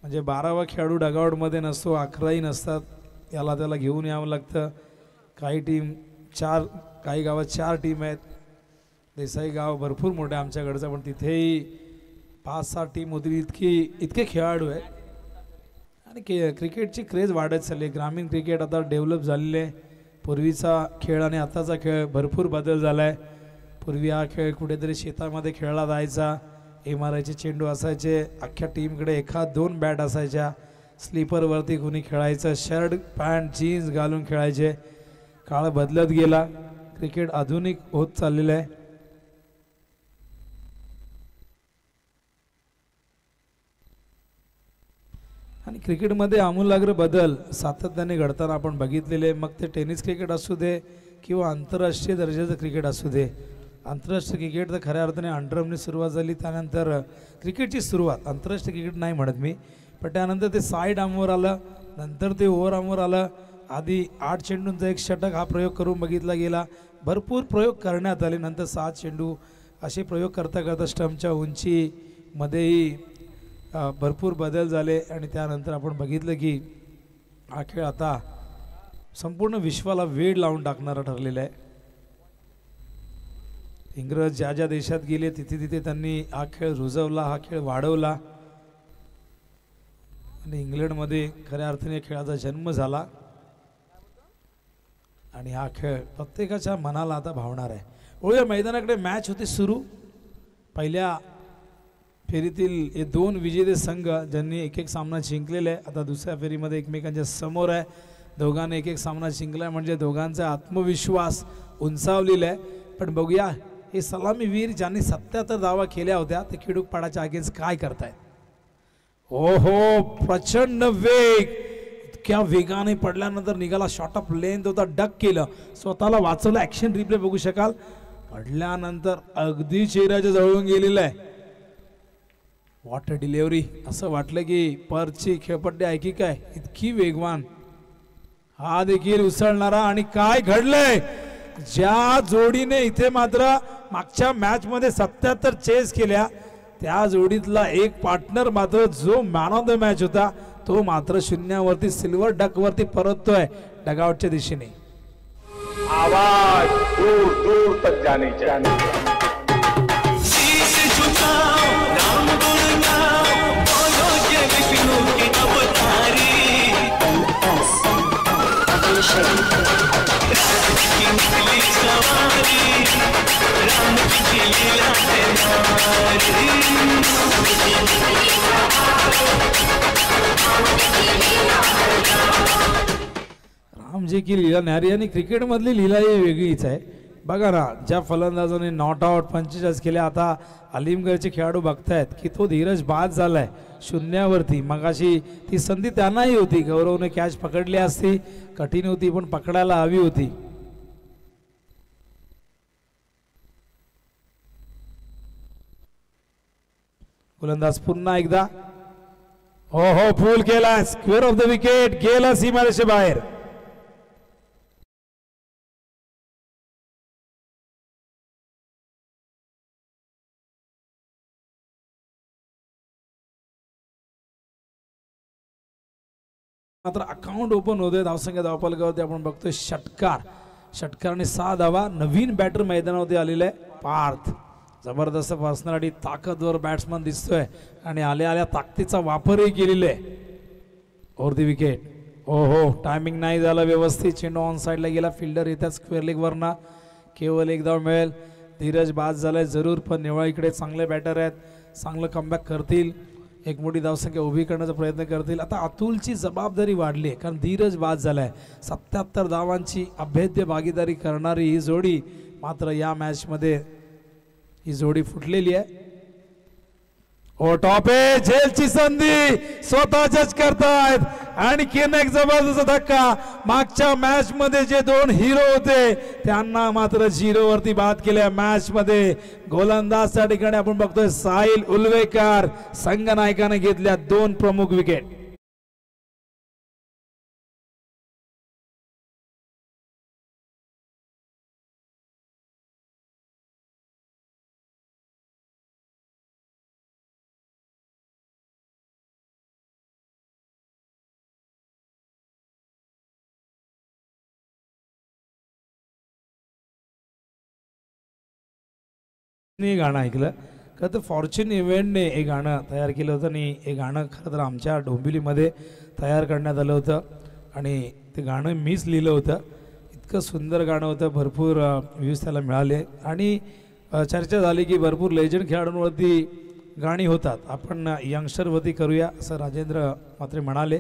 म्हणजे 12वा खेळाडू डगआउटमध्ये नसतो, 11ही नसतात, याला त्याला घेऊन यावं लागतं. काही टीम 4, काही गावात 4 टीम आहेत. देसाई गाव भरपूर मोठं आहे आमच्याकडचं, पण तिथेही 5-6 टीम होती. इतके खेळाडू आहेत आणि क्रिकेटची क्रेज वाढत चालली. ग्रामीण क्रिकेट आता डेव्हलप झालेले आहे. पूर्वीचा खेळ आणि आताचा खेळ भरपूर बदल झाला आहे. पूर्वी हा खेळ कुठेतरी शेतामध्ये खेळला जायचा. एमआरआयचे चेंडू असायचे, अख्ख्या टीमकडे 1-2 बॅट असायच्या. स्लीपरवरती कुणी खेळायचं, शर्ट पॅन्ट जीन्स घालून खेळायचे. काळ बदलत गेला, क्रिकेट आधुनिक होत चाललेलं आहे. आणि क्रिकेटमध्ये आमूलाग्र बदल सातत्याने घडताना आपण बघितलेले. मग ते टेनिस क्रिकेट असू दे किंवा आंतरराष्ट्रीय दर्जाचं क्रिकेट असू दे. आंतरराष्ट्रीय क्रिकेट तर खऱ्या अर्थाने अंडरमने सुरुवात झाली. त्यानंतर क्रिकेटची सुरुवात, आंतरराष्ट्रीय क्रिकेट नाही म्हणत मी, पण त्यानंतर ते साईड आर्मवर आलं, नंतर ते ओव्हर आर्मवर आलं. आधी 8 चेंडूंचा एक षटक हा प्रयोग करून बघितला गेला. भरपूर प्रयोग करण्यात आले. नंतर 7 चेंडू असे प्रयोग करता करता स्टंपच्या उंचीमध्येही भरपूर बदल झाले. आणि त्यानंतर आपण बघितलं की हा खेळ आता संपूर्ण विश्वाला वेड लावून टाकणारा ठरलेला आहे. इंग्रज ज्या ज्या देशात गेले तिथे तिथे त्यांनी हा खेळ रुजवला, हा खेळ वाढवला. आणि इंग्लंडमध्ये खऱ्या अर्थाने खेळाचा जन्म झाला. आणि हा खेळ प्रत्येकाच्या मनाला आता भावणार आहे. ओळ्या मैदानाकडे मॅच होती सुरू. पहिल्या फेरीतील हे 2 विजेते संघ ज्यांनी एक एक सामना जिंकलेला आहे, आता दुसऱ्या फेरीमध्ये एकमेकांच्या समोर आहे. दोघांनी एक एक सामना जिंकला म्हणजे दोघांचा आत्मविश्वास उंचावलेला आहे. पण बघूया हे सलामीवीर ज्यांनी 77 धावा केल्या होत्या ते खिडूकपाडाच्या अगेन्स्ट काय करतायत. ओहो, प्रचंड वेग, इतक्या वेगाने पडल्यानंतर निघाला, शॉट ऑफ लेंथ होता, डक केलं, स्वतःला वाचवलं. ॲक्शन रिप्ले बघू शकाल. पडल्यानंतर अगदी चेहऱ्याच्या जवळून गेलेलं आहे. What a delivery. असं वाटलं की परची खेळपट्टी ऐकी काय, इतकी वेगवान. हा देखील उसळणारा. आणि काय घडलंय, ज्या जोडीने इथे मात्र मागच्या मॅच मध्ये 77 चेस केल्या त्या जोडीतला एक पार्टनर मात्र जो मॅन ऑफ द मॅच होता तो मात्र शून्यावरती सिल्वर डक वरती परततोय डगआउटच्या दिशेने. आवाज दूर दूर तक जाने चाहिए. रामजी की लीला न्यारी. आणि क्रिकेटमधली लीला ही वेगळीच आहे. बघा ना, ज्या फलंदाजाने नॉट आउट 45 केल्या, आता अलीमगडचे खेळाडू बघतायत की तो धीरज बाद झालाय शून्यावरती. मगाशी ती संधी त्यांनाही होती, गौरवने कॅच पकडली असती, कठीण होती पण पकडायला हवी होती. गोलंदाज पुन्हा एकदा, हो हो, फुल केला, स्क्वेअर ऑफ द विकेट, गेला सीमारेषे बाहेर. मात्र अकाउंट ओपन होते. धावसंख्या धावफलकावरती आपण बघतोय षटकारने 6 धावा. नवीन बॅटर मैदानावरती आलेला आहे पार्थ. जबरदस्त पर्सनॅलिटी, ताकदवर बॅट्समन दिसतोय आणि आल्या आल्या ताकदीचा वापरही केलेला आहे. Over the wicket. हो हो, टायमिंग नाही झालं व्यवस्थित. चेंडू ऑन साईडला गेला, फिल्डर येतात स्क्वेअर लेग वरना. केवळ एक धाव मिळेल. धीरज बाद झालाय जरूर, पण निवळ इकडे चांगले बॅटर आहेत, चांगलं कमबॅक करतील, एक मोठी धावसंख्या उभी करण्याचा प्रयत्न करतील. आता अतुलची जबाबदारी वाढली आहे कारण धीरज बाद झालाय. 77 धावांची अभेद्य भागीदारी करणारी ही जोडी मात्र या मॅच मध्ये ही जोडी फुटलेली आहे. ओ टॉप आहे, झेलची संधी स्वतः जज करतायत. आणखीन एक जबरदस्त धक्का. मागच्या मॅच मध्ये जे 2 हिरो होते त्यांना मात्र 0 वरती बाद केल्या मॅच मध्ये. गोलंदाज त्या ठिकाणी आपण बघतोय साहिल उलवेकर. संघनायकाने घेतल्या 2 प्रमुख विकेट. हे गाणं ऐकलं का तर फॉर्च्यून इव्हेंटने हे गाणं तयार केलं होतं आणि हे गाणं खरं तर आमच्या डोंबिवलीमध्ये तयार करण्यात आलं होतं आणि ते गाणं मीच लिहिलं होतं. इतकं सुंदर गाणं होतं, भरपूर व्ह्यूज त्याला मिळाले आणि चर्चा झाली की भरपूर लेजंड खेळाडूंवरती गाणी होतात, आपण यंगस्टरवरती करूया असं राजेंद्र मात्रे म्हणाले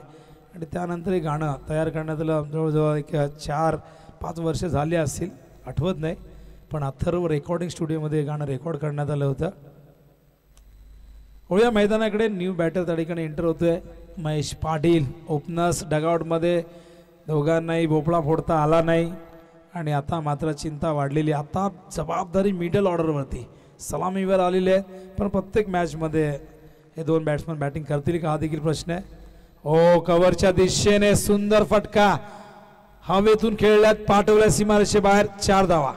आणि त्यानंतर हे गाणं तयार करण्यात आलं. जवळजवळ एक 4-5 वर्ष झाले असतील, आठवत नाही, पण अथर्व रेकॉर्डिंग स्टुडिओमध्ये गाणं रेकॉर्ड करण्यात आलं होतं. होळ्या मैदानाकडे न्यू बॅटर त्या ठिकाणी एंटर होतोय महेश पाटील. ओपनर्स डगआउटमध्ये दोघांनाही भोपळा फोडता आला नाही आणि आता मात्र चिंता वाढलेली. आता जबाबदारी मिडल ऑर्डरवरती सलामीवर आलेली आहे, पण प्रत्येक मॅचमध्ये हे दोन बॅट्समन बॅटिंग करतील का हा देखील प्रश्न आहे. हो, कव्हरच्या दिशेने सुंदर फटका हवेतून खेळल्यात, पाठवल्या सीमारेषे बाहेर, 4 धावा.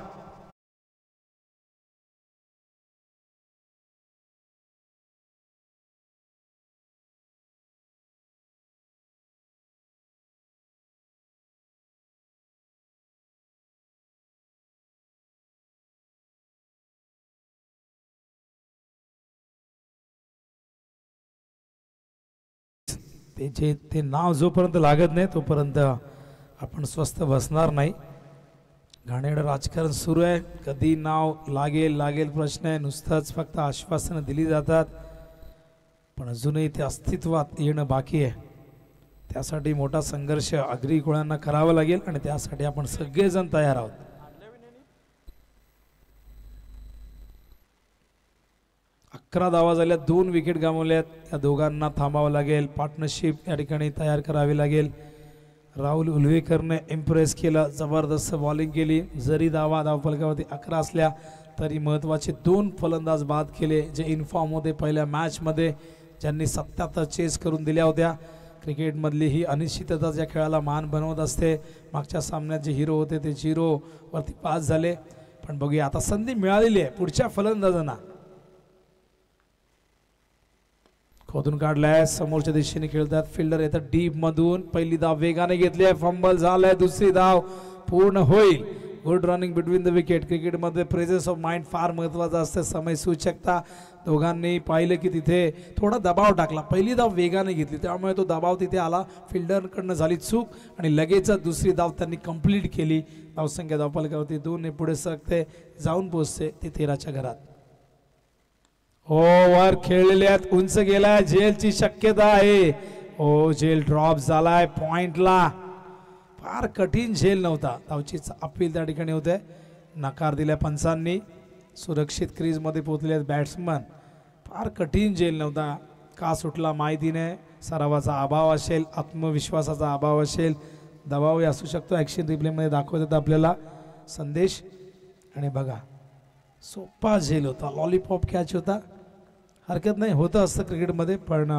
ते नाव जोपर्यंत लागत नाही तोपर्यंत आपण स्वस्थ बसणार नाही. घाणेरडं राजकारण सुरू आहे, कधी नाव लागेल प्रश्न आहे. नुसतंच फक्त आश्वासनं दिली जातात, पण अजूनही ते अस्तित्वात येणं बाकी आहे. त्यासाठी मोठा संघर्ष अग्री कुळांना करावा लागेल आणि त्यासाठी आपण सगळेजण तयार आहोत. अकरा धावा झाल्या, 2 विकेट गमावल्यात. या दोघांना थांबावं लागेल, पार्टनरशिप या ठिकाणी तयार करावी लागेल. राहुल उल्वेकरने इम्प्रेस केलं, जबरदस्त बॉलिंग केली. जरी धावफलकावरती 11 असल्या तरी महत्त्वाचे 2 फलंदाज बाद केले, जे इन्फॉर्म होते पहिल्या मॅचमध्ये, ज्यांनी 77 चेस करून दिल्या होत्या. क्रिकेटमधली ही अनिश्चितता ज्या खेळाला मान बनवत असते. मागच्या सामन्यात जे हिरो होते ते 0 वरती पास झाले, पण बघूया आता संधी मिळालेली आहे पुढच्या फलंदाजांना. खोदून काढलाय, समोरच्या दिशेने खेळतात, फिल्डर येतात डीप मधून. पहिली धाव वेगाने घेतली आहे, फंबल झालाय, दुसरी धाव पूर्ण होईल. Good running between the wicket. क्रिकेटमध्ये प्रेझेन्स ऑफ माइंड फार महत्त्वाचा असते, समय सूचकता. दोघांनी पाहिलं की तिथे थोडा दबाव टाकला, पहिली धाव वेगाने घेतली त्यामुळे तो दबाव तिथे आला, फिल्डरकडनं झाली चूक आणि लगेच दुसरी धाव त्यांनी कंप्लीट केली. धावसंख्या धावफलकावरती 2 ने पुढे सरकते, जाऊन पोहोचते ते 13च्या घरात. ओव्हर खेळलेले आहेत, उंच गेलाय, झेलची शक्यता आहे. ओ, झेल ड्रॉप झालाय पॉइंटला. फार कठीण झेल नव्हता, धावची अपील त्या ठिकाणी होते, नकार दिल्या पंचांनी. सुरक्षित क्रीजमध्ये पोहोचले आहेत बॅट्समन. फार कठीण झेल नव्हता. का सुटला माहिती नाही, सरावाचा अभाव असेल, आत्मविश्वासाचा अभाव असेल, दबावही असू शकतो. ॲक्शन रिप्लेमध्ये दाखवतात आपल्याला संदेश. आणि बघा, सोपा झेल होता, लॉलीपॉप कॅच होता, हरकत नाही, होतं असतं क्रिकेटमध्ये. पण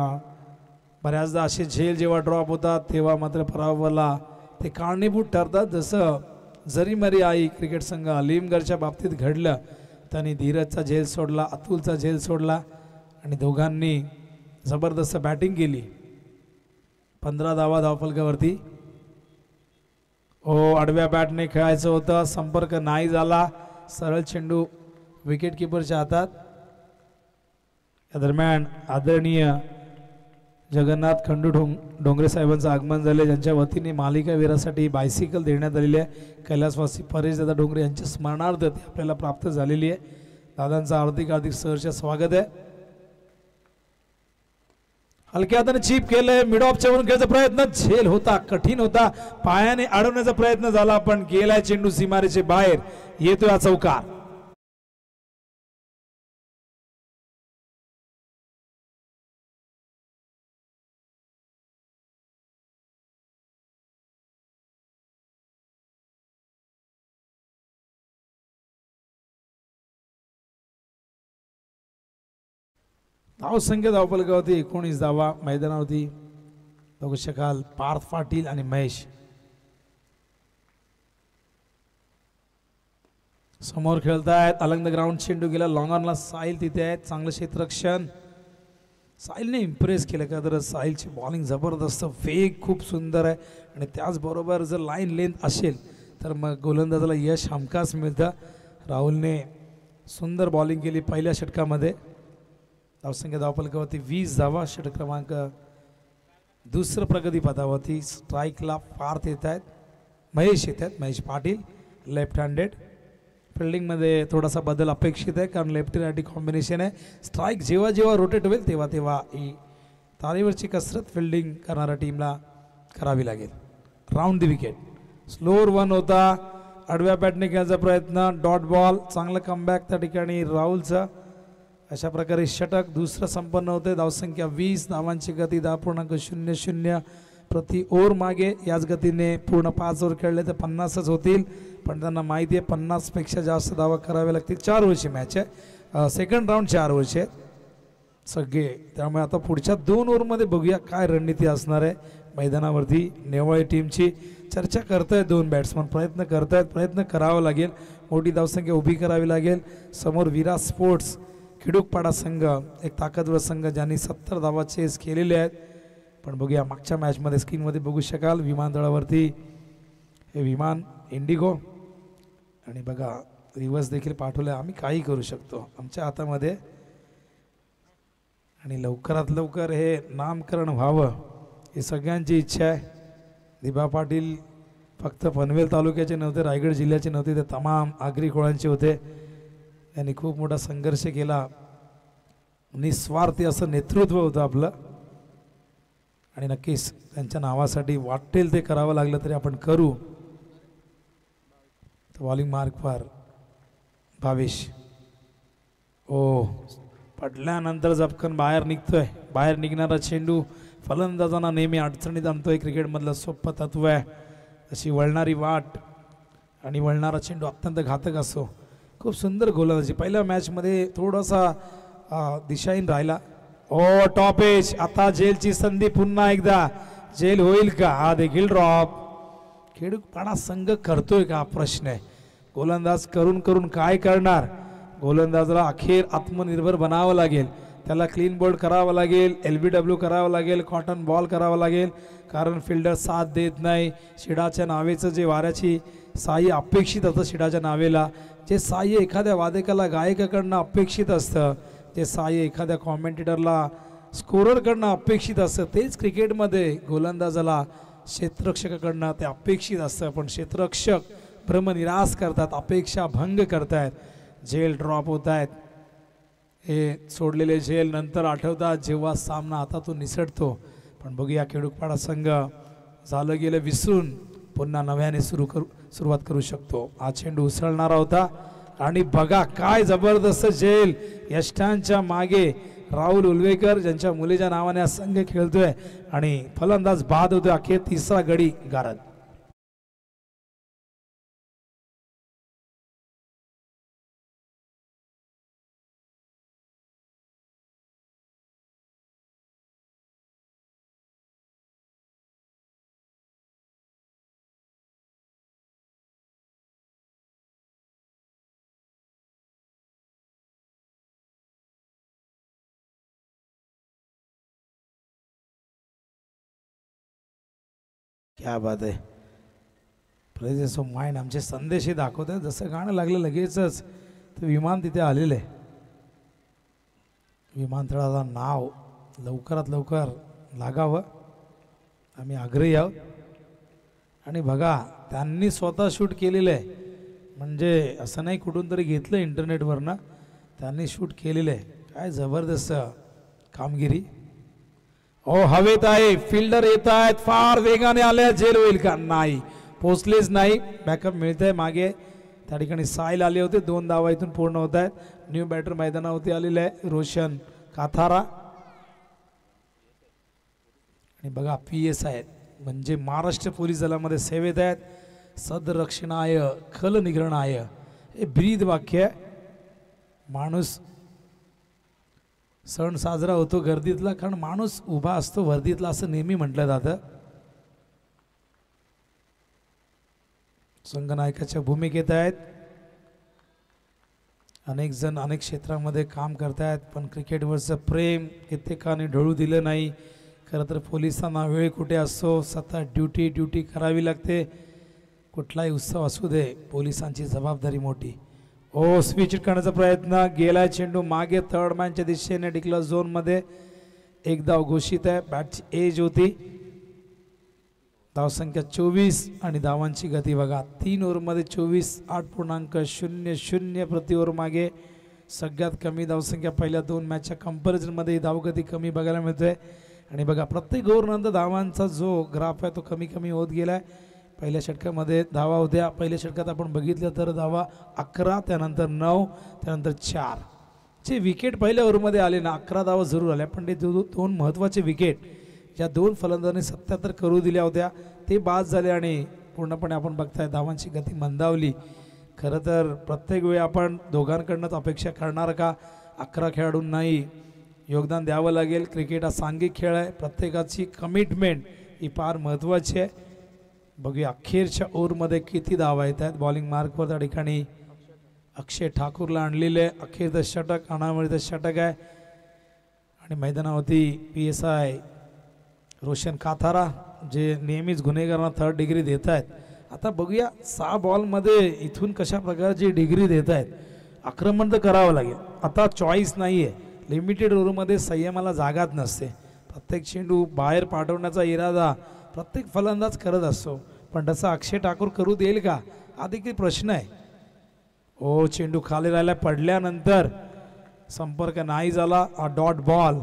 बऱ्याचदा असे झेल जेव्हा ड्रॉप होतात तेव्हा मात्र पराभवाला ते कारणीभूत ठरतात. जसं जरी मरी आई क्रिकेट संघ अलीमगडच्या बाबतीत घडलं, त्यांनी धीरजचा झेल सोडला, अतुलचा झेल सोडला आणि दोघांनी जबरदस्त बॅटिंग केली. 15 धावा धावफलकावरती. ओ, आडव्या बॅटने खेळायचं होतं, संपर्क नाही झाला, सरळ चेंडू विकेट किपरच्या हातात. या दरम्यान आदरणीय जगन्नाथ खंडू डोंगरे साहेबांचं आगमन झाले, ज्यांच्या वतीने मालिकावीरासाठी बायसिकल देण्यात आलेली आहे. कैलासवासी परेश दादा डोंगरे यांच्या स्मरणार्थ ते आपल्याला प्राप्त झालेली आहे. दादांचं हार्दिक सहर्ष स्वागत आहे. हलक्या हाताने चीप केलंय, मिड ऑफच्या वरून खेळायचा प्रयत्न, झेल होता, कठीण होता, पायाने अडवण्याचा प्रयत्न झाला, पण गेलाय चेंडू सीमारेचे बाहेर, येतोय हा चौकार. धावसंख्या धावफलकावरती 19 धावा. मैदानावरती बघू शकाल पार्थ पाटील आणि महेश. समोर खेळतायत, अलंग द ग्राउंड, चेंडू गेला लॉंग ऑनला. साहिल तिथे आहेत, चांगलं क्षेत्ररक्षण. साहिलने इम्प्रेस केलं का तर साहिलची बॉलिंग जबरदस्त, वेग खूप सुंदर आहे आणि त्याचबरोबर जर लाईन लेंथ असेल तर मग गोलंदाजाला यश हमखास मिळतं. राहुलने सुंदर बॉलिंग केली पहिल्या षटकामध्ये. धावसंख्या धावफलकावरती 20 धावा. षटक क्रमांक दुसरं प्रगतीपथावरती. स्ट्राईकला पार्थ येत आहेत, महेश येत आहेत, महेश पाटील लेफ्ट हँडेड. फिल्डिंगमध्ये थोडासा बदल अपेक्षित आहे कारण लेफ्टी रायटी कॉम्बिनेशन आहे. स्ट्राईक जेव्हा जेव्हा रोटेट होईल तेव्हा तेव्हा ही तारेवरची कसरत फिल्डिंग करणाऱ्या टीमला करावी लागेल. Round the wicket. स्लोअर 1 होता. आडव्या बॅटने खेळायचा प्रयत्न. Dot ball. चांगलं कमबॅक त्या ठिकाणी राहुलचं. अशा प्रकारे षटक दुसरं संपन्न होते. धावसंख्या 20. धावांची गती 10.00 प्रति ओव्हर मागे. याच गतीने पूर्ण 5 ओव्हर खेळले तर 50च होतील, पण त्यांना माहिती आहे 50पेक्षा जास्त धावा कराव्या लागतील. 4 ओव्हरची मॅच आहे. सेकंड राऊंड 4 ओव्हरचे आहेत सगळे. त्यामुळे आता पुढच्या 2 ओव्हरमध्ये बघूया काय रणनीती असणार आहे मैदानावरती. नेवाळी टीमची चर्चा करतायत 2 बॅट्समन, प्रयत्न करतायत, प्रयत्न करावा लागेल. मोठी धावसंख्या उभी करावी लागेल. समोर विराट स्पोर्ट्स खिडूकपाडा संघ, एक ताकदवर संघ ज्यांनी 70 धावा चेस केलेले आहेत. पण बघूया मागच्या मॅचमध्ये स्क्रीनमध्ये बघू शकाल विमानतळावरती हे विमान इंडिगो, आणि बघा रिवर्स देखील पाठवले. आम्ही काही करू शकतो आमच्या हातामध्ये, आणि लवकरात लवकर हे नामकरण व्हावं ही सगळ्यांची इच्छा आहे. दिबा पाटील फक्त पनवेल तालुक्याचे नव्हते, रायगड जिल्ह्याचे नव्हते, ते तमाम आगरी कोळांचे होते. त्यांनी खूप मोठा संघर्ष केला. निस्वार्थी असं नेतृत्व होतं आपलं, आणि नक्कीच त्यांच्या नावासाठी वाटेल ते करावं लागलं तरी आपण करू. बॉलिंग मार्कवर भावेश. ओ पडल्यानंतर झपकन बाहेर निघतोय. बाहेर निघणारा चेंडू फलंदाजांना नेहमी अडचणीत आणतोय. क्रिकेटमधलं सोपं तत्व आहे. अशी वळणारी वाट आणि वळणारा चेंडू अत्यंत घातक असतो. खूप सुंदर गोलंदाजी. पहिल्या मॅचमध्ये थोडासा दिशाहीन राहिला. ओ टॉप एज. आता जेलची संधी पुन्हा एकदा. जेल होईल का? हा देखील ड्रॉप. खेडूपाडा संघ करतोय का प्रश्न आहे. गोलंदाज करून करून काय करणार. गोलंदाजला अखेर आत्मनिर्भर बनावं लागेल. त्याला क्लीन बोल्ड करावं लागेल, LBW करावं लागेल, कॉटन बॉल करावं लागेल, कारण फिल्डर साथ देत नाही. शिडाच्या नावेचं जे वाऱ्याची साह्य अपेक्षित असतं, शिडाच्या नावेला जे साह्य एखाद्या वादकाला गायकाकडनं अपेक्षित असतं, जे साह्य एखाद्या कॉमेंटेटरला स्कोररकडनं अपेक्षित असतं, तेच क्रिकेटमध्ये गोलंदाजाला क्षेत्ररक्षकाकडनं ते अपेक्षित असतं. पण क्षेत्ररक्षक भ्रमनिरास करतात, अपेक्षा भंग करतायत. झेल ड्रॉप होत आहेत. हे सोडलेले झेल नंतर आठवतात जेव्हा सामना हातातून निसटतो. पण बघूया खेडूपाडा संघ झालं गेलं विसरून पुन्हा नव्याने सुरुवात करू शकतो. हा चेंडू उसळणारा होता, आणि बघा काय जबरदस्त झेल. यष्टांच्या मागे राहुल उलवेकर ज्यांच्या मुलीच्या नावाने हा संघ खेळतोय, आणि फलंदाज बाद होतोय. अखेर तिसरा गडी गारद. क्या बात आहे. Presence of mind. आमचे संदेश हे दाखवत आहे. जसं गाणं लागलं लगेचच तर विमान तिथे आलेलं आहे. विमानतळाला नाव लवकरात लवकर लागावं आम्ही आग्रही आहोत. आणि बघा त्यांनी स्वतः शूट केलेलं आहे, म्हणजे असं नाही कुठून तरी घेतलं इंटरनेटवरनं, त्यांनी शूट केलेलं आहे. काय जबरदस्त कामगिरी. ओ हवेत आहे. फिल्डर येत आहेत, फार वेगाने आले. झेल होईल का? नाही, पोचलेच नाही. बॅकअप मिळतंय मागे. त्या ठिकाणी साईल आले होते. 2 धावा इथून पूर्ण होत आहेत. न्यू बॅटर मैदानावरती आलेले आहे रोशन काथारा. आणि बघा PS आहेत, म्हणजे महाराष्ट्र पोलीस दलामध्ये सेवेत आहेत. सदरक्षणाय खल निग्रहणाय हे ब्रीद वाक्य आहे. माणूस सण साजरा होतो गर्दीतला, कारण माणूस उभा असतो वर्दीतला असं नेहमी म्हटलं जातं. संघनायकाच्या भूमिकेत आहेत. अनेक जण अनेक क्षेत्रामध्ये काम करतायत, पण क्रिकेटवरचं प्रेम कित्येकाने ढळू दिलं नाही. खरं तर पोलिसांना वेळ कुठे असतो, सतत ड्युटी करावी लागते. कुठलाही उत्सव असू दे, पोलिसांची जबाबदारी मोठी. ओ स्विच करण्याचा प्रयत्न गेलाय चेंडू मागे थर्ड मॅनच्या दिशेने डिक्लेअर झोन मध्ये एक धाव घोषित आहे. बॅटची एज होती. धावसंख्या 24 आणि धावांची गती बघा 3 ओव्हरमध्ये 24 8.00 प्रति ओव्हर मागे सगळ्यात कमी धावसंख्या पहिल्या 2 मॅचच्या कंपॅरिझनमध्ये धावगती कमी बघायला मिळते. आणि बघा प्रत्येक ओव्हरनंतर धावांचा जो ग्राफ आहे तो कमी कमी होत गेलाय. पहिल्या षटकामध्ये धावा होत्या. पहिल्या षटकात आपण बघितलं तर धावा 11 त्यानंतर 9 त्यानंतर 4 जे विकेट पहिल्या ओव्हरमध्ये आले ना 11 धावा जरूर आल्या पण ते दोन महत्त्वाचे विकेट ज्या 2 फलंदाजांनी 77 करू दिल्या होत्या ते बाद झाले आणि पूर्णपणे आपण बघताय धावांची गती मंदावली. खरं तर प्रत्येक वेळी आपण दोघांकडनंच अपेक्षा करणार का 11 खेळाडूंना नाही योगदान द्यावं लागेल. क्रिकेट हा सांघिक खेळ आहे. प्रत्येकाची कमिटमेंट ही फार महत्त्वाची आहे. बघूया अखेरच्या ओव्हरमध्ये किती धावा येत आहेत. बॉलिंग मार्कवर त्या ठिकाणी अक्षय ठाकूरला आणलेले अखेरचं षटक अनावरित षटक आहे. आणि मैदानावरती PSI रोशन काथारा जे नेहमीच गुन्हेगारांना 3rd डिग्री देत आहेत. आता बघूया 6 बॉलमध्ये इथून कशा प्रकारची डिग्री देत आहेत. आक्रमण तर करावं लागेल. आता चॉईस नाही आहे. लिमिटेड ओव्हरमध्ये संयमाला जागाच नसते. प्रत्येक चेंडू बाहेर पाठवण्याचा इरादा प्रत्येक फलंदाज करत असतो पण तसा अक्षय ठाकूर करू देईल का हा देखील प्रश्न आहे. ओ चेंडू खाली राहिला पडल्यानंतर संपर्क नाही झाला. डॉट बॉल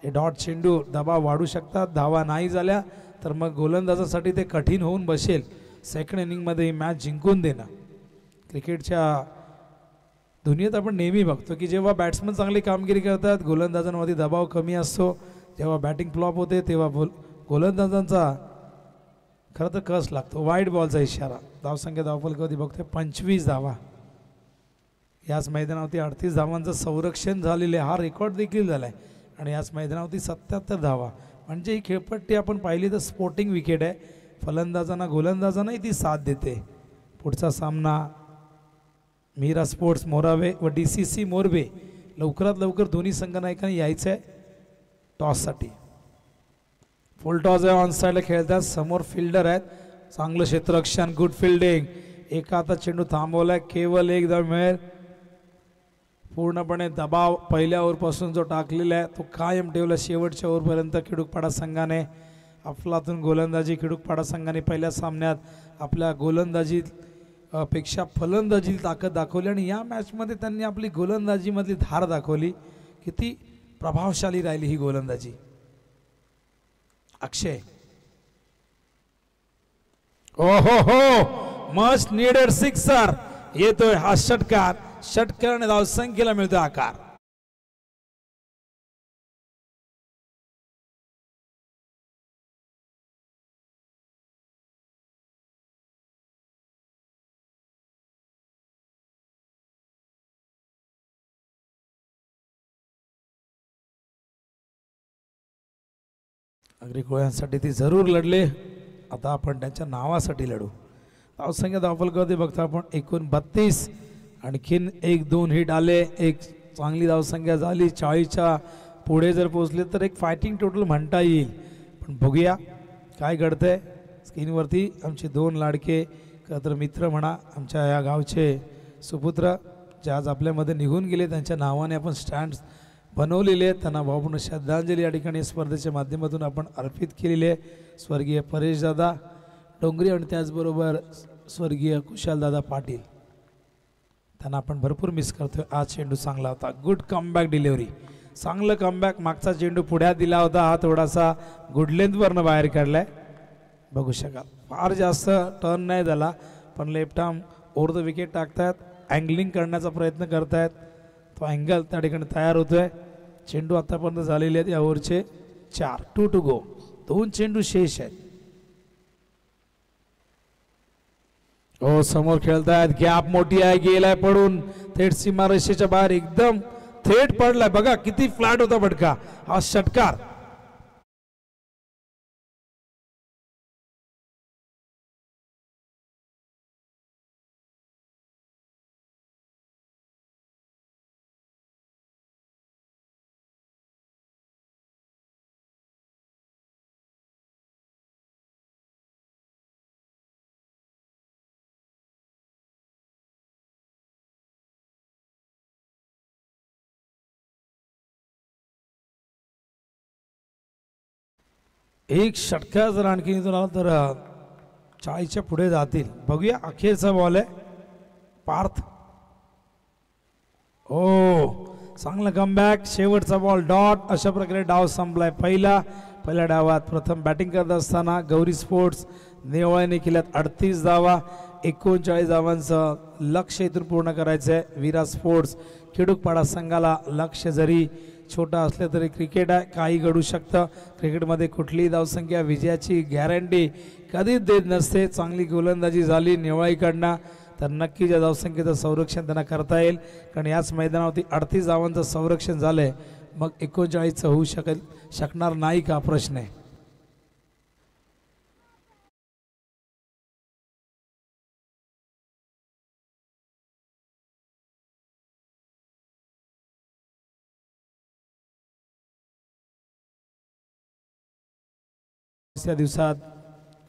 हे डॉट चेंडू दबाव वाढू शकतात. धावा नाही झाल्या तर मग गोलंदाजासाठी ते कठीण होऊन बसेल सेकंड इनिंगमध्ये ही मॅच जिंकून देणं. क्रिकेटच्या दुनियेत आपण नेहमी बघतो की जेव्हा बॅट्समन चांगली कामगिरी करतात गोलंदाजांवरती दबाव कमी असतो. जेव्हा बॅटिंग फ्लॉप होते तेव्हा गोलंदाजांचा खरं तर कस लागतो. वाईट बॉलचा इशारा. धावसंख्या धावफलकावरती बघतोय 25 धावा. याच मैदानावरती 38 धावांचं संरक्षण झालेले हा रेकॉर्ड देखील झाला आहे. आणि याच मैदानावरती 77 धावा म्हणजे ही खेळपट्टी आपण पाहिली तर स्पोर्टिंग विकेट आहे. फलंदाजांना गोलंदाजांनाही ती साथ देते. पुढचा सामना मीरा स्पोर्ट्स मोरावे व DCC मोरबे लवकरात लवकर दोन्ही संघनायकांनी यायचं आहे टॉससाठी. फुल टॉस आहे. ऑन साईडला खेळतात. समोर फिल्डर आहेत. चांगलं क्षेत्ररक्षण गुड फिल्डिंग. एका हातात चेंडू थांबवलाय. केवळ एक धाव मिळेल. पूर्णपणे दबाव पहिल्या ओव्हरपासून जो टाकलेला आहे तो कायम ठेवला शेवटच्या ओव्हरपर्यंत. खिडूकपाडा संघाने अफलातून गोलंदाजी. खिडूकपाडा संघाने पहिल्या सामन्यात आपल्या गोलंदाजी पेक्षा फलंदाजी ताकद दाखवली आणि या मॅचमध्ये त्यांनी आपली गोलंदाजीमधली धार दाखवली. किती प्रभावशाली राहिली ही गोलंदाजी. अक्षय ओहो हो मस्ट नीडेड सिक्सर येतोय हा षटकार. षटकाराने धावसंख्येला मिळतोय आकार. अग्री कोळ्यांसाठी ती जरूर लढले. आता आपण त्यांच्या नावासाठी लढू. धावसंख्या धावफलकावरती बघता आपण एकूण 32. आणखीन 1-2 हिट आले. एक चांगली धावसंख्या झाली. 40च्या पुढे जर पोहोचले तर एक फायटिंग टोटल म्हणता येईल. पण बघूया काय घडतंय. स्क्रीनवरती आमचे 2 लाडके तर मित्र म्हणा आमच्या या गावचे सुपुत्र जे आज आपल्यामध्ये निघून गेले त्यांच्या नावाने आपण स्टँड बनवलेले आहेत. त्यांना भावपूर्ण श्रद्धांजली या ठिकाणी स्पर्धेच्या माध्यमातून आपण अर्पित केलेली आहे. स्वर्गीय परेशदादा डोंगरे आणि त्याचबरोबर स्वर्गीय कुशालदादा पाटील त्यांना आपण भरपूर मिस करतोय. आज चेंडू चांगला होता. Good comeback delivery. चांगलं कमबॅक. मागचा चेंडू पुढ्यात दिला होता. हा थोडासा गुड लेंथवरनं बाहेर काढलाय. बघू शकाल फार जास्त टर्न नाही झाला पण left arm over the wicket टाकतायत. अँगलिंग करण्याचा प्रयत्न करतायत. तो अँगल त्या ठिकाणी तयार होतोय. चेंडू आतापर्यंत झालेले आहेत या ओव्हरचे 4. 2 टू गो. 2 चेंडू शेष आहेत. हो समोर खेळतायत. गॅप मोठी आहे. गेलाय पडून थेट सीमारेषेच्या बाहेर एकदम थेट पडलाय. बघा किती फ्लॅट होता फटका. हा षटकार एक षटकार जर आणखी इथून आला तर 40च्या पुढे जातील. बघूया अखेरचा बॉल आहे पार्थ. हो चांगला कमबॅक. शेवटचा बॉल डॉट. अशा प्रकारे डाव संपलाय. पहिल्या डावात प्रथम बॅटिंग करत असताना गौरी स्पोर्ट्स नेवाळ्याने केल्यात 38 धावा. 39 धावांचं लक्ष इथून पूर्ण करायचं आहे. विरा स्पोर्ट्स खेडूकपाडा संघाला लक्ष जरी छोटा असलं तरी क्रिकेट आहे, काही घडू शकतं. क्रिकेटमध्ये कुठलीही धावसंख्या विजयाची गॅरंटी कधीच देत नसते. चांगली गोलंदाजी झाली नेवाळीकडनं तर नक्कीच या धावसंख्येचं संरक्षण त्यांना करता येईल, कारण याच मैदानावरती 38 धावांचं संरक्षण झालंय. मग 39चं होऊ शकणार नाही का प्रश्न आहे. या दिवसात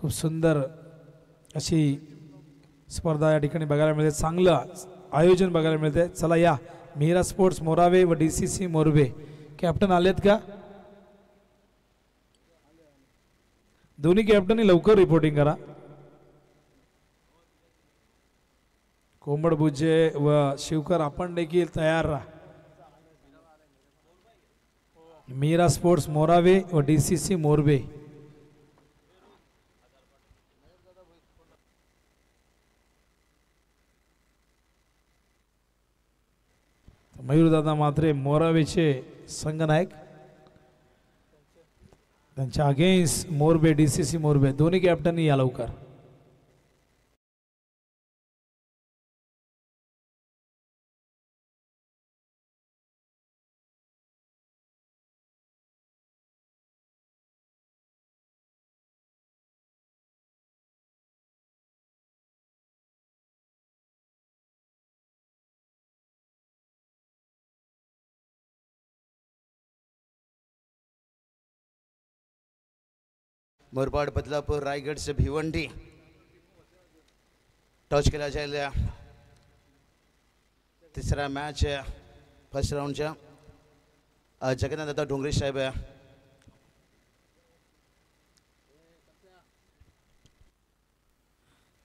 खूप सुंदर अशी स्पर्धा या ठिकाणी बघायला मिळते. चांगलं आयोजन बघायला मिळते. चला या मीरा स्पोर्ट्स मोरावे व DCC मोरबे कॅप्टन आलेत का? दोन्ही कॅप्टननी लवकर रिपोर्टिंग करा. कोंबड बुजे व शिवकर आपण देखील तयार राहा. मीरा स्पोर्ट्स मोरावे व DCC मोरबे. मयूरदादा मात्रे मोरावेचे संघनायक, त्यांच्या अगेन्स्ट मोरबे DCC मोरबे दोन्ही कॅप्टन या लवकर. मुरबाड बदलापूर रायगड से भिवंडी टॉस केला जाईल. तिसरा मॅच फर्स्ट राऊंडच्या जगन्नाथ दादा डोंगरे साहेब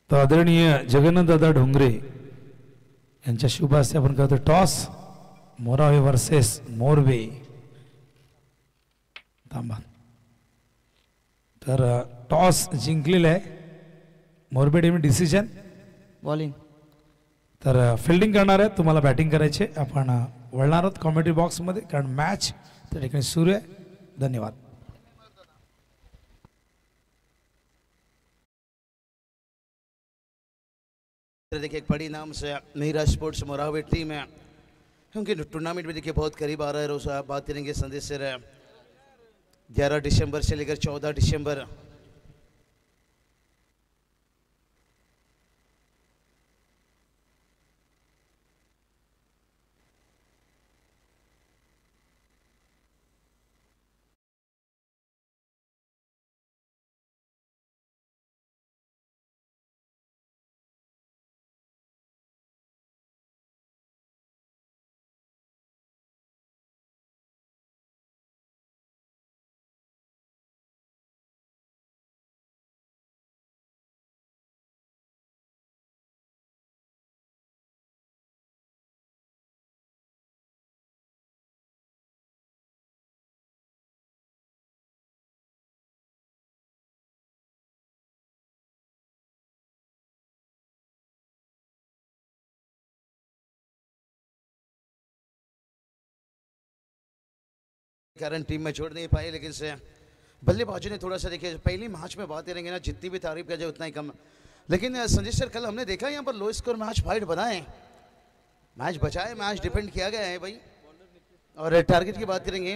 तर आदरणीय जगन्नाथ दादा डोंगरे यांच्या शुभ हस्ते आपण करतो टॉस. मोरावे वर्सेस मोरबे. थांबा. तर टॉस जिंकलेला आहे मोरबे टीम. Decision bowling. तर फिल्डिंग करणार आहे, तुम्हाला बॅटिंग करायचे. आपण वळणार आहोत कॉमेंट्री बॉक्समध्ये, कारण मॅच त्या ठिकाणी सुरू आहे. धन्यवाद. देखिए एक बड़ी नाम से मीरा स्पोर्ट्स मोरावे टीम है, क्योंकि टूर्नामेंट में देखिए बहुत करीब आ रहा है. रोज बात करेंगे संदेश से 11 दिसंबर से लेकर 14 दिसंबर कारण टीम में छोड़ नहीं पाए, लेकिन से बल्लेबाजों ने थोड़ा सा देखिए पहली मैच में बात करेंगे ना, जितनी भी तारीफ किया जाए उतना ही कम. लेकिन संजय सर कल हमने देखा यहाँ पर लो स्कोर मैच फाइट बनाए, मैच बचाए, मैच डिफेंड किया गया है भाई. और टारगेट की बात करेंगे,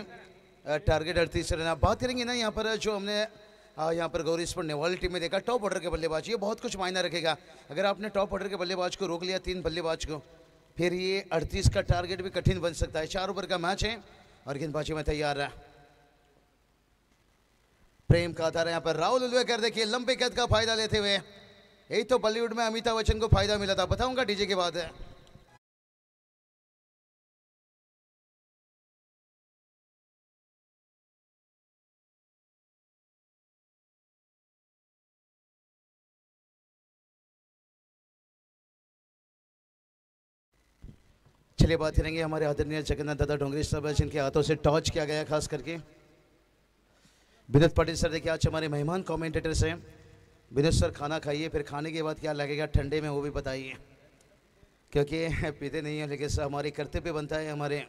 टारगेट 38 रन. बात करेंगे ना यहाँ पर जो हमने यहाँ पर गौरी स्पोर्ट्स नेवाल टीम में देखा टॉप ऑर्डर के बल्लेबाज, ये बहुत कुछ मायना रखेगा. अगर आपने टॉप ऑर्डर के बल्लेबाज को रोक लिया, 3 बल्लेबाज को, फिर ये 38 का टारगेट भी कठिन बन सकता है. 4 ओवर का मैच है और गेंदबाजी में तैयार है. प्रेम का आधार यहाँ पर राहुल उल्वेकर. देखिए लंबे कद का फायदा लेते हुए, यही तो बॉलीवुड में अमिताभ बच्चन को फायदा मिला था, बताऊंगा डीजे के बाद. चलिए बात करेंगे हमारे आदरणीय जगन्नाथ दादा डोंगरी साहब जिनके हाथों से टॉर्च किया गया, खास करके विनोद पाटिल सर। देखिए आज हमारे मेहमान कमेंटेटर्स हैं। विनोद सर खाना खाइए, फिर खाने के बाद क्या लगेगा ठंडे में वो भी बताइए, क्योंकि पीते नहीं हैं, लेकिन सर हमारी कर्तव्य बनता है। हमारे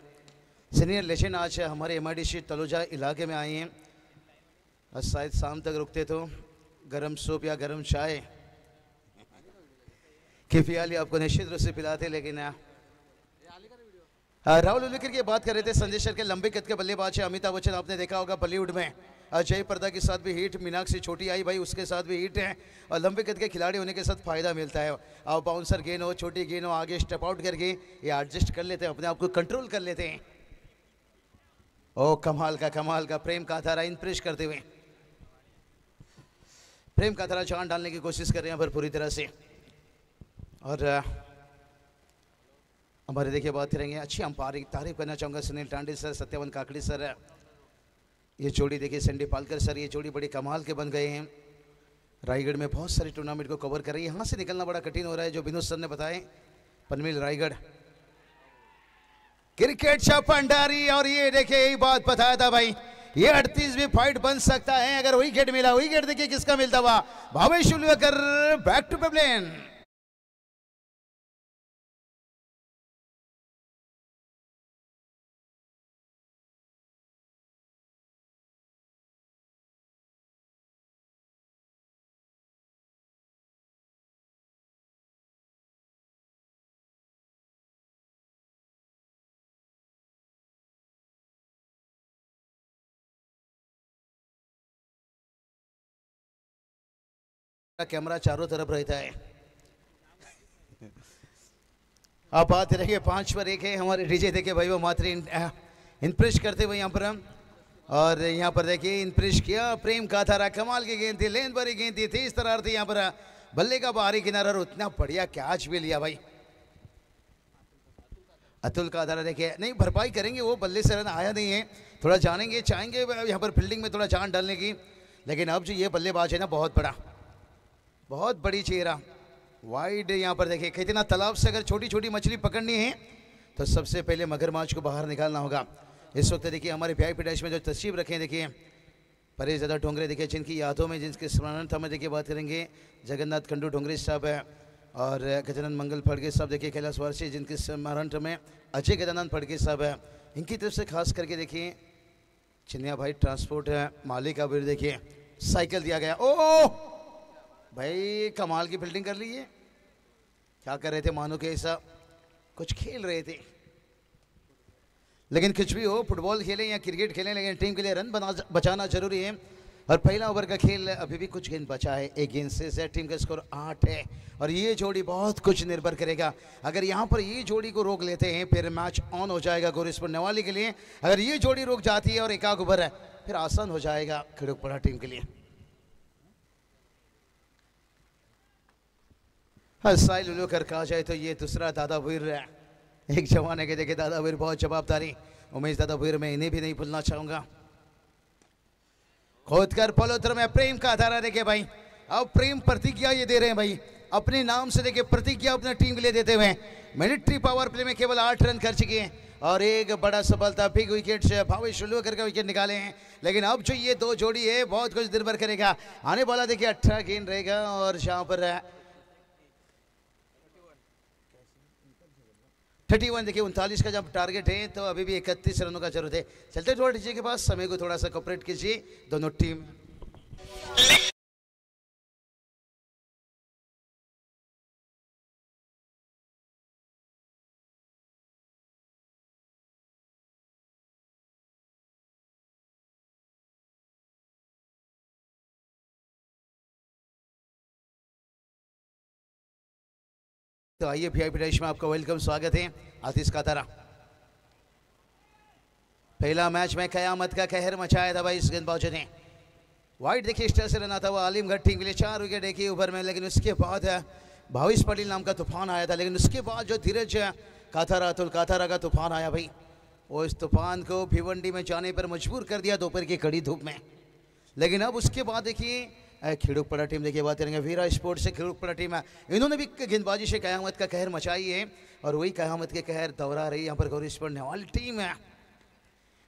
सीनियर लेजेंड आज हमारे MIDC तलोजा इलाके में आए हैं और शायद शाम तक रुकते तो गरम सूप या गरम चाय की प्याली आपको निश्चित रूप से पिलाते। लेकिन राहुल उल्लेकर की बात कर रहे थे। संजय सर के लंबे कद के बल्लेबाज है अमिताभ बच्चन, आपने देखा होगा बॉलीवुड में जय पर्दा के साथ भी हिट, मीनाक्षी छोटी आई भाई उसके साथ भी हिट है। और लंबे कद के खिलाड़ी होने के साथ फायदा मिलता है। अब बाउंसर गेंद हो, छोटी गेंद हो, आगे स्टेप आउट करके ये एडजस्ट कर लेते हैं, अपने आप को कंट्रोल कर लेते हैं। ओ कमाल का प्रेम काथारा इम्प्रेस करते हुए, प्रेम काथारा जान डालने की कोशिश कर रहे हैं पर पूरी तरह से। और हमारे देखिए बात करेंगे अच्छी अंपायरिंग, तारीफ करना चाहूँगा सुनील टांडे सर, सत्यवन काकड़ी सर। ये जोड़ी देखिए संडी पालकर सर, ये जोड़ी बड़ी कमाल के बन गए हैं। रायगढ़ में बहुत सारे टूर्नामेंट को कवर कर रही है। यहाँ से निकलना बड़ा कठिन हो रहा है, जो विनोद सर ने बताए। Panvel Raigarh cricket shop Bhandari. और ये देखिए यही बात बताया था भाई, ये 38वीं फाइट बन सकता है अगर विकेट मिला। विकेट देखिए किसका मिलता हुआ, Bhavesh Ulvekar back to pavilion. Camera चारों तरफ रहता है। आप बात रहिए 5 पर 1 है हमारे डीजे। देखिए भाई वो मात्र इम्प्रेस करते हुए यहाँ पर हम, और यहाँ पर देखिए इम्प्रेस किया प्रेम काथारा। कमाल की गेंद थी, लेंथ भरी गेंद थी, तेज तरार थी यहाँ पर बल्ले का बाहरी किनारा और उतना बढ़िया कैच भी लिया भाई अतुल काथारा। देखिए नहीं भरपाई करेंगे, वो बल्ले से रन आया नहीं है। थोड़ा जानेंगे, चाहेंगे यहाँ पर फील्डिंग में थोड़ा जान डालने की, लेकिन अब जो ये बल्लेबाज है ना बहुत बड़ी चेहरा वाइड। यहाँ पर देखिए कितना तालाब से अगर छोटी छोटी मछली पकड़नी है तो सबसे पहले मगरमच्छ को बाहर निकालना होगा। इस वक्त देखिए हमारे VIP डैश में जो तस्वीर रखे हैं, देखिए परेश दादा डोंगरे, देखिए जिनकी यादों में, जिनके स्मरणार्थ में देखिए बात करेंगे जगन्नाथ कंडू डोंगरे साहब है, और गजानन मंगल फड़के साहब देखिए कैलाश वारसी, जिनके स्मरणार्थ में अजय गजानन फड़के साहब है। इनकी तरफ से खास करके देखिए चिन्या भाई ट्रांसपोर्ट है मालिक का भी देखिए साइकिल दिया गया। ओ भाई कमाल की फील्डिंग कर ली है। क्या कर रहे थे, मानो कि ऐसा कुछ खेल रहे थे, लेकिन कुछ भी हो, फुटबॉल खेलें या क्रिकेट खेलें, लेकिन टीम के लिए रन बचाना जरूरी है। और पहला ओवर का खेल अभी भी कुछ गेंद बचा है, 1 गेंद से टीम का स्कोर 8 है। और ये जोड़ी बहुत कुछ निर्भर करेगा। अगर यहाँ पर ये जोड़ी को रोक लेते हैं फिर मैच ऑन हो जाएगा गुरिस्पुर नेवाली के लिए। अगर ये जोड़ी रुक जाती है और एक ओवर है फिर आसान हो जाएगा खड़गपुरा टीम के लिए। साहिल उल्वेकर कहा जाए तो ये दूसरा दादा वीर है। एक जमाने के देखे दादा वीर बहुत जवाबदारी, उमेश दादा वीर मैं इन्हें भी नहीं भूलना चाहूंगा। खोदकर पलोत्र में प्रेम का आधारा देखे भाई, अब प्रेम प्रतिज्ञा ये दे रहे हैं भाई, अपने नाम से देखे प्रतिज्ञा अपने टीम के लिए देते हुए। मिलिट्री पावर प्ले में केवल 8 रन कर चुके हैं और एक बड़ा सफलता बिग विकेट से भावेश उल्वेकर का विकेट निकाले हैं। लेकिन अब जो ये 2 जोड़ी है बहुत कुछ निर्भर करेगा। आने वाला देखिए 18 गेंद रहेगा और जहां पर 31 देखिए 39 का जब टारगेट है तो अभी भी 31 रनों का जरूरत है। चलते थोड़ा डीजे के पास, समय को थोड़ा सा कोऑपरेट कीजिए दोनों टीम। तो आइए VIP डैश में आपका वेलकम, स्वागत है आतिश कातारा। पहला मैच में कयामत का कहर मचाया था भाई इस गेंदबाजों ने। वाइड देखिए स्टार से रन आता हुआ आलिमगढ़ टीम के लिए 4 विकेट एक ही ओवर में। लेकिन उसके बाद भावेश पटेल नाम का तूफान आया था, लेकिन उसके बाद जो धीरज काथारा, अतुल काथारा का तूफान आया भाई, वो इस तूफान को भिवंडी में जाने पर मजबूर कर दिया दोपहर की कड़ी धूप में। लेकिन अब उसके बाद देखिए खिड़ूकपड़ा टीम देखिए बात करेंगे वीरा स्पोर्ट्स से खिड़ूकपड़ा टीम है, इन्होंने भी गेंदबाजी से कयामत का कहर मचाई है और वही कयामत के कहर दोहरा रही यहाँ पर गौरी स्पोर्ट नेवाल टीम है।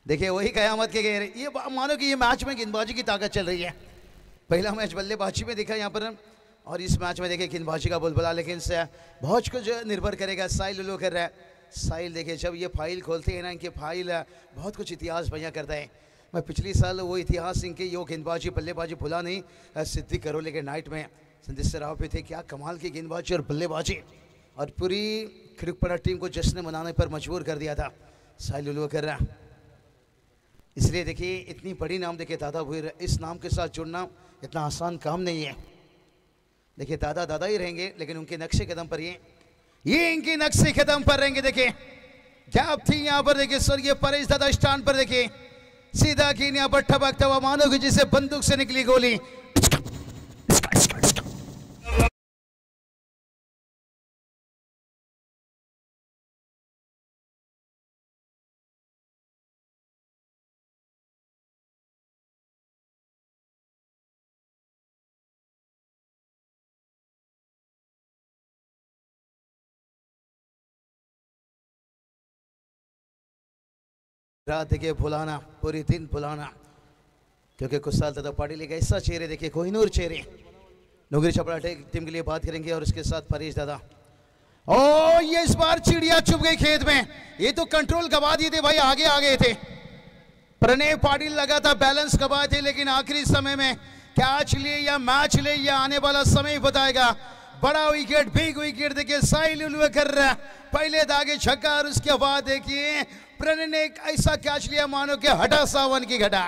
देखिए वही कयामत के कहर, ये मानो कि ये मैच में गेंदबाजी की ताकत चल रही है। पहला मैच बल्लेबाजी में दिखा यहाँ पर और इस मैच में देखिए गेंदबाजी का बोलबाला, लेकिन से बहुत कुछ निर्भर करेगा। साहिल लुलू कर रहा है, साहिल देखिए जब ये फाइल खोलते हैं ना, इनके फाइल बहुत कुछ इतिहास बयां करता है। मैं पिछले साल वो इतिहास इनके यो गेंदबाजी बल्लेबाजी भुला नहीं, सिद्दीक करोले के नाइट में संदेश राव पे थे, क्या कमाल की गेंदबाजी और बल्लेबाजी और पूरी खिड़ूकपड़ा टीम को जश्न मनाने पर मजबूर कर दिया था साहिल लुलू कर रहा। इसलिए देखिए इतनी बड़ी नाम देखिए दादा भुईर, इस नाम के साथ जुड़ना इतना आसान काम नहीं है। देखिए दादा दादा ही रहेंगे, लेकिन उनके नक्शे कदम पर ये इनके नक्शे कदम पर रहेंगे। देखिए गैप थी यहाँ पर, देखिए स्वर्गीय परेश दादा स्टैंड पर, देखिए सीधा की यहाँ पर ठबकता हुआ मानो कि जिसे बंदूक से निकली गोली। रात देखिए भुलाना, पूरी दिन भुलाना, क्योंकि कुछ साल तक पार्टी लेगा ऐसा चेहरे देखिए कोहिनूर चेहरे। नौगरी छपड़ा टीम के लिए बात करेंगे और उसके साथ परेश दादा। ओ ये इस बार चिड़िया चुप गई खेत में, ये तो कंट्रोल गवा दिए थे भाई, आगे आ गए थे। प्रणय पाटिल लगा था बैलेंस गवाए थे, लेकिन आखिरी समय में कैच ले या मैच ले या आने वाला समय बताएगा। बड़ा विकेट, बिग विकेट देखिए साहिल लुलू कर रहा है, पहले दागे छक्का और उसके बाद देखिए प्रणय ने एक ऐसा कैच लिया मानो कि हटा सावन की घटा।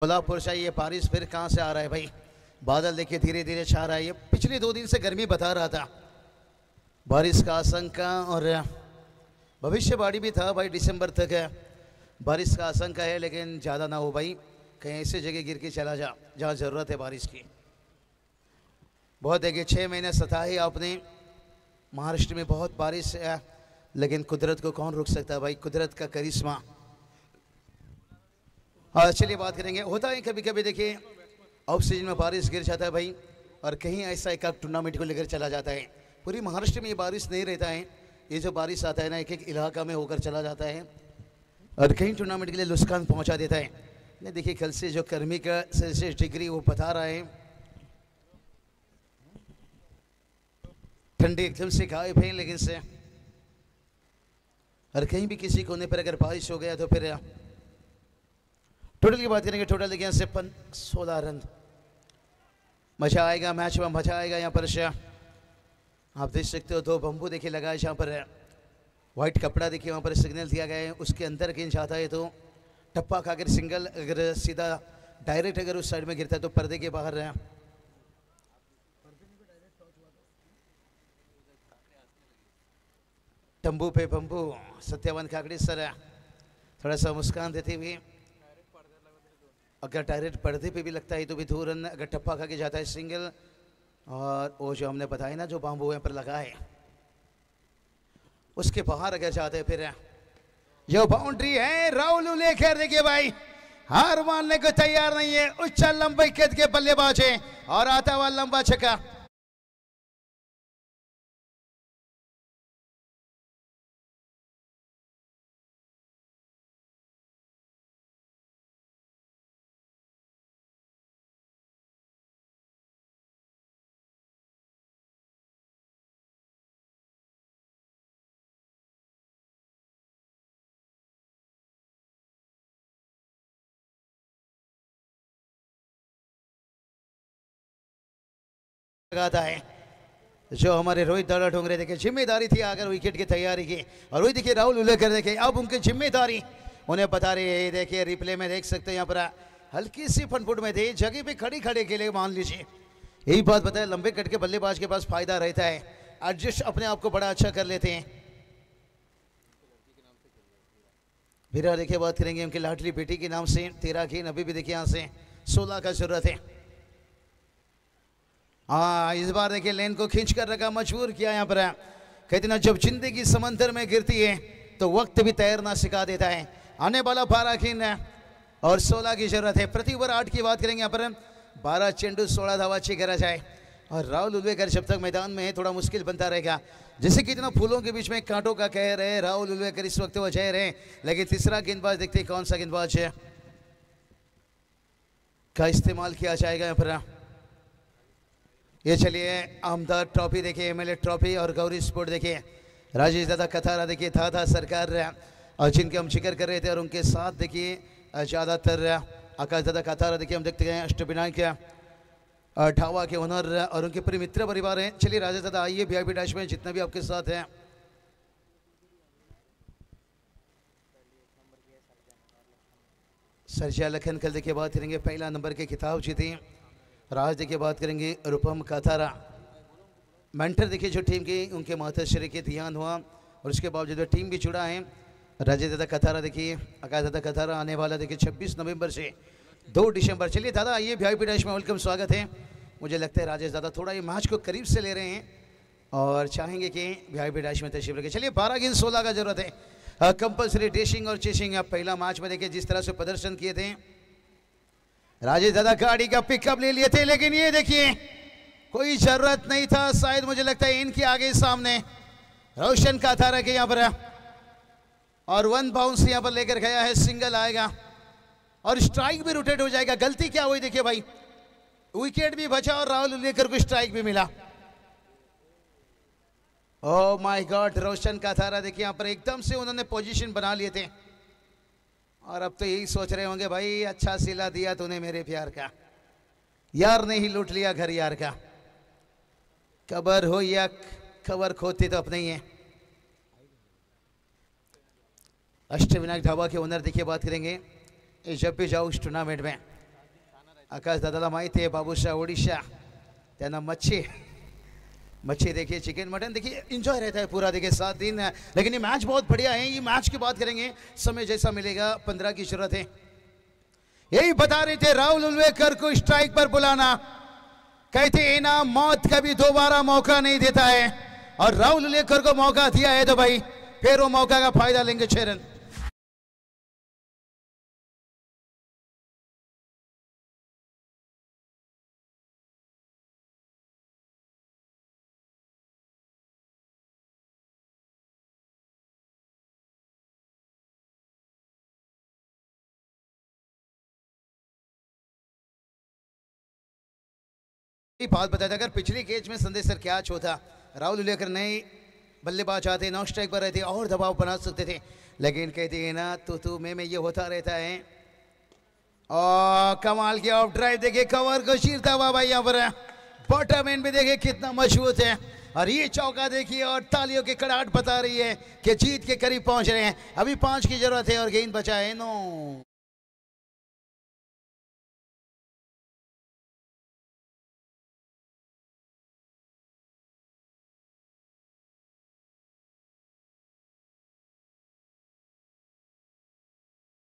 कोल्हापुर से ये बारिश फिर कहां से आ रहा है भाई, बादल देखिए धीरे धीरे छा रहा है। ये पिछले 2 दिन से गर्मी बता रहा था, बारिश का आशंका और भविष्यवाणी भी था भाई, दिसंबर तक है बारिश का आशंका है, लेकिन ज़्यादा ना हो भाई, कहीं ऐसी जगह गिर के चला जा जहाँ ज़रूरत है बारिश की। बहुत देखिए 6 महीने सताए आपने, महाराष्ट्र में बहुत बारिश है, लेकिन कुदरत को कौन रोक सकता है भाई, कुदरत का करिश्मा। हाँ चलिए बात करेंगे, होता है कभी कभी देखिए ऑफ सीजन में बारिश गिर जाता है भाई, और कहीं ऐसा एक टूर्नामेंट को लेकर चला जाता है। पूरी महाराष्ट्र में ये बारिश नहीं रहता है, ये जो बारिश आता है ना एक एक इलाका में होकर चला जाता है और कहीं टूर्नामेंट के लिए नुकसान पहुंचा देता है। नहीं देखिए कल से जो गर्मी का सेल्सियस डिग्री वो बता रहा है, ठंडी एकदम से गायब है, लेकिन से और कहीं भी किसी कोने पर अगर बारिश हो गया तो फिर टोटल की बात करेंगे, टोटल देखिए 16 रन। मजा आएगा मैच में, मजा आएगा यहाँ पर। आप देख सकते हो 2 बम्बू देखिए लगाए, जहाँ पर व्हाइट कपड़ा देखिए वहाँ पर सिग्नल दिया गया है, उसके अंदर गेंद जाता है तो टप्पा का अगर सिंगल अगर सीधा डायरेक्ट अगर उस साइड में गिरता है तो पर्दे के बाहर है। तंबू पे बम्बू, सत्यावन काकड़ी सर थोड़ा सा मुस्कान देते हुए, अगर डायरेक्ट पर्दे पे भी लगता है तो भी 2 रन, अगर टप्पा खा के जाता है सिंगल। और वो जो हमने बताया ना जो बाम्बू यहाँ पर लगा है उसके बाहर अगर जाते हैं फिर जो बाउंड्री है राहुल लेकर देखिए भाई हार मानने को तैयार नहीं है। उच्च लंबे कद के बल्लेबाज है और आता हुआ लंबा छक्का। लगाता है जो हमारे रोहित दादा ढोंगरे देखिए जिम्मेदारी थी अगर विकेट की तैयारी की, और वही देखिए राहुल उल्लेकर देखिए अब उनकी जिम्मेदारी उन्हें बता रही है। देखिए रिप्ले में देख सकते हैं यहाँ पर हल्की सी फनफुट में थे, जगह पे खड़े खड़े के लिए मान लीजिए, यही बात बताया लंबे कट के बल्लेबाज के पास फायदा रहता है। एडजस्ट अपने आप को बड़ा अच्छा कर लेते हैं। फिर देखिए बात करेंगे उनकी लाडली बेटी के नाम से 13 गेंद अभी भी देखिए यहाँ से 16 का जरूरत है। हाँ इस बार देखिए लेन को खींच कर रखा, मजबूर किया यहाँ पर। कहते ना जब जिंदगी समंदर में गिरती है तो वक्त भी तैरना सिखा देता है। आने वाला 12 गेंद और 16 की जरूरत है। प्रति ओवर 8 की बात करेंगे यहाँ पर। 12 चेंडू 16 धावा अच्छी करा जाए और राहुल उल्वेकर जब तक मैदान में है थोड़ा मुश्किल बनता रहेगा। जैसे कितना फूलों के बीच में कांटों का कहर है, राहुल उल्वेकर इस वक्त वो जहर है। लेकिन तीसरा गेंदबाज देखते हैं कौन सा गेंदबाज है का इस्तेमाल किया जाएगा यहाँ पर। ये चलिए आमदार ट्रॉफी देखिए, एमएलए ट्रॉफी और गौरी स्पोर्ट देखिए, राजेश दादा कथारा देखिए था सरकार और जिनके हम जिक्र कर रहे थे और उनके साथ देखिए ज़्यादातर आकाश दादा कथारा देखिए हम देखते हैं अष्टविनायक ढाबा के ओनर और उनके पूरे मित्र परिवार हैं। चलिए राजेश दादा आइए वीआईपी डैश में जितना भी आपके साथ हैं। सरजिया लखन कल देखिए बात करेंगे पहला नंबर के खिताब जीती और आज देखिए बात करेंगे रूपम कथारा। मेंटर देखिए जो टीम की उनके माताश्री के ध्यान हुआ और उसके बावजूद टीम भी जुड़ा है। राजेश दादा कथारा देखिए, आकाश दादा कथारा आने वाला देखिए 26 नवंबर से 2 दिसंबर। चलिए दादा आइए वीआईपी डैश में वेलकम, स्वागत है। मुझे लगता है राजेश दादा थोड़ा ये मैच को करीब से ले रहे हैं और चाहेंगे कि वीआईपी डैश में तशरीफ रखें। चलिए 12 गेंद 16 का जरूरत है। कंपल्सरी डैशिंग और चेसिंग। आप पहला मैच में देखिए जिस तरह से प्रदर्शन किए थे राजेश दादा गाड़ी का पिकअप ले लिए थे, लेकिन ये देखिए कोई जरूरत नहीं था। शायद मुझे लगता है इनके आगे सामने रोशन कथारा के यहाँ पर और 1 बाउंस यहाँ पर लेकर गया है, सिंगल आएगा और स्ट्राइक भी रोटेट हो जाएगा। गलती क्या हुई देखिए भाई, विकेट भी बचा और राहुल उल्वेकर को स्ट्राइक भी मिला। Oh my God, Roshan Kathara देखिए यहाँ पर एकदम से उन्होंने पोजीशन बना लिए थे और अब तो यही सोच रहे होंगे भाई अच्छा सिला दिया तूने मेरे प्यार का, यार ने ही लूट लिया घर यार का। कबर हो या खबर खोती तो अपने ही है। अष्टविनायक ढाबा के ओनर देखिए बात करेंगे जब भी जाओ इस टूर्नामेंट में आकाश दादाला माहिती आहे बाबूशाह ओडिशा त्यांना मच्छी देखिए चिकन मटन देखिए इंजॉय रहता है पूरा देखिए 7 दिन। लेकिन ये मैच बहुत बढ़िया है। ये मैच की बात करेंगे समय जैसा मिलेगा 15 की जरूरत है। यही बता रहे थे राहुल उल्वेकर को स्ट्राइक पर बुलाना, कहते हैं ना मौत कभी दोबारा मौका नहीं देता है और राहुल उल्वेकर को मौका दिया है तो भाई फिर वो मौका का फायदा लेंगे 6 रन। बात बताया था, अगर पिछली कैच में संदेश सर कैच होता राहुल उल्वेकर नहीं बल्लेबाज आते, नॉन स्ट्राइक पर रहते और दबाव बना सकते थे, लेकिन कहते हैं ना तो में ये होता रहता है। और कमाल की ऑफ ड्राइव देखिए, कवर को चीरता हुआ भाई यहाँ पर बॉटम एंड भी देखिए कितना मजबूत है और ये चौका देखिए और तालियों की कड़ाहट बता रही है कि जीत के करीब पहुंच रहे हैं। अभी 5 की जरूरत है और गेंद बचा है 9।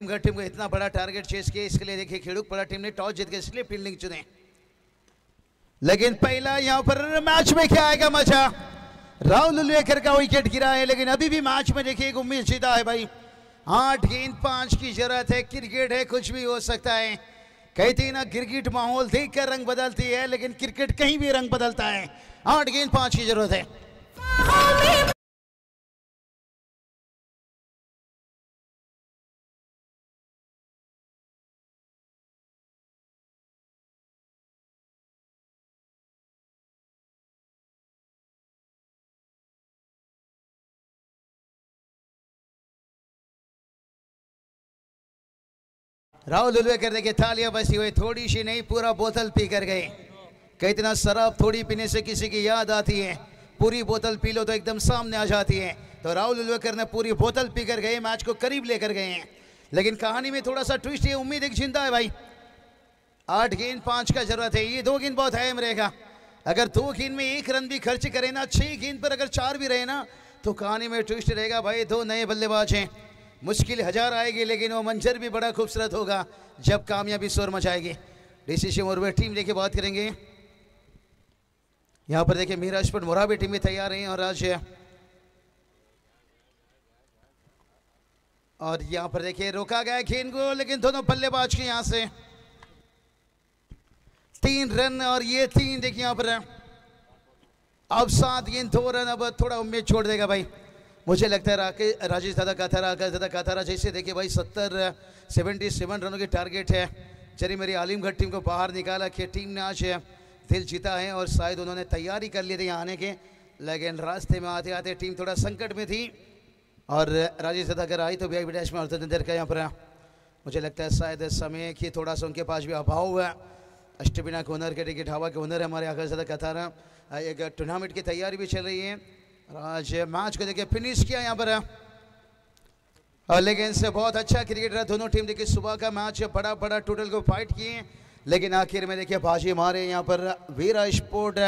टीम को इतना बड़ा टारगेट चेस किया, इसके लिए देखिए खेड़ूकपड़ा टीम ने टॉस जीत के इसलिए फील्डिंग चुने। लेकिन पहला यहां पर मैच में क्या आएगा मजा, राहुल उल्वेकर का विकेट गिरा है लेकिन अभी भी मैच में देखिए एक उम्मीद जीता है भाई। 8 गेंद 5 की जरूरत है। क्रिकेट है, कुछ भी हो सकता है। कहती है ना क्रिकेट माहौल देख कर रंग बदलती है, लेकिन क्रिकेट कहीं भी रंग बदलता है। 8 गेंद 5 की जरूरत है। राहुल उल्वेकर देखिए तालियां बसी हुई, थोड़ी सी नहीं पूरा बोतल पी कर गए। कहते ना शराब थोड़ी पीने से किसी की याद आती है, पूरी बोतल पी लो तो एकदम सामने आ जाती है। तो राहुल उल्वेकर ने पूरी बोतल पी कर गए, मैच को करीब लेकर गए हैं। लेकिन कहानी में थोड़ा सा ट्विस्ट है, उम्मीद एक जिंदा है भाई। 8 गेंद 5 का जरूरत है। ये 2 गेंद बहुत अहम रहेगा अगर 2 गेंद में 1 रन भी खर्च करें ना, 6 गेंद पर अगर 4 भी रहे ना, तो कहानी में ट्विस्ट रहेगा भाई। 2 नए बल्लेबाज हैं, मुश्किल 1000 आएगी, लेकिन वो मंजर भी बड़ा खूबसूरत होगा जब कामयाबी शोर मचाएगी। डीसीसी मोरबी टीम देखिए बात करेंगे। यहाँ पर देखिए मीराजपुर मोराबी टीम भी तैयार हैं और यहाँ पर देखिए रोका गया गेंद को, लेकिन दोनों बल्लेबाज के यहाँ से 3 रन और ये 3 देखिए यहाँ पर अब 7 गेंद 2 रन। अब थोड़ा उम्मीद छोड़ देगा भाई। मुझे लगता है राजेश दादा काथारा जैसे देखिए भाई 77 रनों की टारगेट है। चलिए मेरी आलिमगढ़ टीम को बाहर निकाला कि टीम ने आज दिल जीता है और शायद उन्होंने तैयारी कर ली थी यहाँ आने के, लेकिन रास्ते में आते आते टीम थोड़ा संकट में थी और राजेश दादा अगर आई तो वीआईपी डैश में अर्थनगर का यहाँ पर मुझे लगता है शायद समय की थोड़ा सा उनके पास भी अभाव हुआ। अष्टबिना के ओनर के टिकट हवा के ओनर है हमारे आकाश दादा काथारा। एक टूर्नामेंट की तैयारी भी चल रही है। आज मैच को देखिए फिनिश किया यहाँ पर और लेकिन से बहुत अच्छा क्रिकेट रहा। दोनों टीम देखिए सुबह का मैच बड़ा टोटल को फाइट किए, लेकिन आखिर में देखिए बाजी मारे यहाँ पर वीरा स्पोर्ट